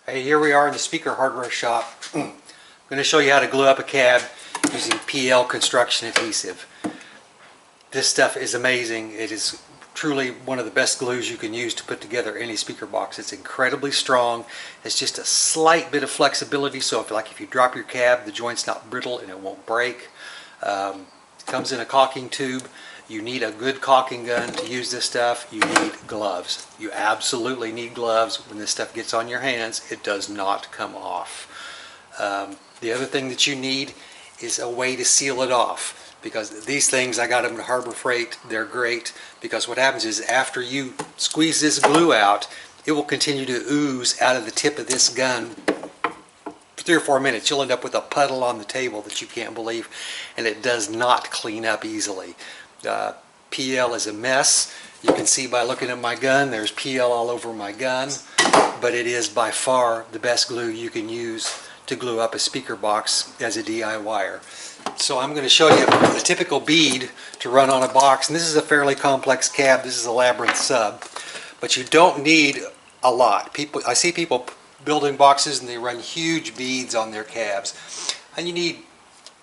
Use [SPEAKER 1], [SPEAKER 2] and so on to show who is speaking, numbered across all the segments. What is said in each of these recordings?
[SPEAKER 1] Hey, here we are in the speaker hardware shop. I'm going to show you how to glue up a cab using PL construction adhesive. This stuff is amazing. It is truly one of the best glues you can use to put together any speaker box. It's incredibly strong. It's just a slight bit of flexibility, so if you drop your cab, the joint's not brittle and it won't break. It comes in a caulking tube. You need a good caulking gun to use this stuff. You need gloves. You absolutely need gloves. When this stuff gets on your hands, it does not come off. The other thing that you need is a way to seal it off, because these things, I got them at Harbor Freight. They're great because what happens is after you squeeze this glue out, it will continue to ooze out of the tip of this gun for 3 or 4 minutes. You'll end up with a puddle on the table that you can't believe, and it does not clean up easily. PL is a mess. You can see by looking at my gun, there's PL all over my gun, but it is by far the best glue you can use to glue up a speaker box as a DIYer. So I'm going to show you the typical bead to run on a box, and this is a fairly complex cab. This is a Labyrinth sub, but you don't need a lot. I see people building boxes and they run huge beads on their cabs, and you need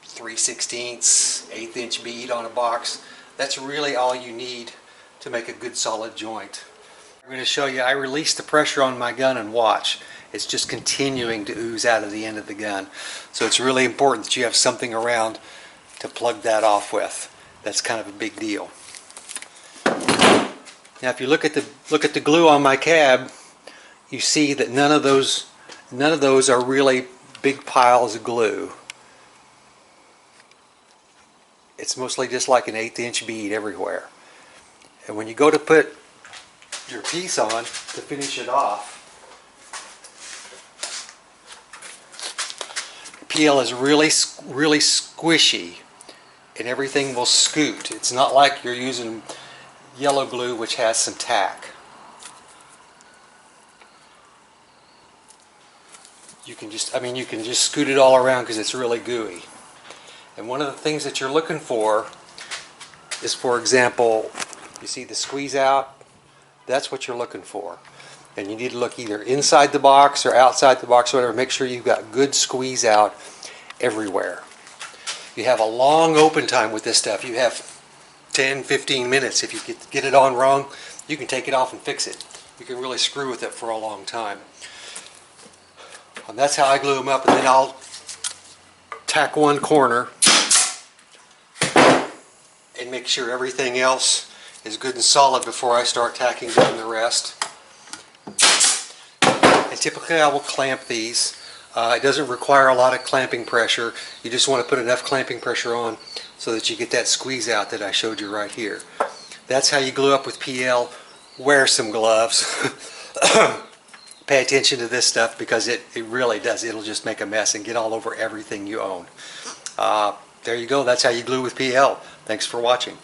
[SPEAKER 1] 3/16, 1/8 inch bead on a box. That's really all you need to make a good solid joint. I'm going to show you, I release the pressure on my gun and watch. It's just continuing to ooze out of the end of the gun. So it's really important that you have something around to plug that off with. That's kind of a big deal. Now if you look at the glue on my cab, you see that none of those are really big piles of glue. It's mostly just like an 1/8 inch bead everywhere. And when you go to put your piece on to finish it off, PL is really squishy and everything will scoot. It's not like you're using yellow glue, which has some tack. You can just scoot it all around because it's really gooey. And one of the things that you're looking for is, for example, you see the squeeze out? That's what you're looking for. And you need to look either inside the box or outside the box or whatever. Make sure you've got good squeeze out everywhere. You have a long open time with this stuff. You have 10-15 minutes. If you get it on wrong, you can take it off and fix it. You can really screw with it for a long time. And that's how I glue them up, and then I'll tack one corner and make sure everything else is good and solid before I start tacking down the rest. And typically I will clamp these. It doesn't require a lot of clamping pressure. You just want to put enough clamping pressure on so that you get that squeeze out that I showed you right here. That's how you glue up with PL. Wear some gloves. Pay attention to this stuff because it really does. It'll just make a mess and get all over everything you own. There you go. That's how you glue with PL. Thanks for watching.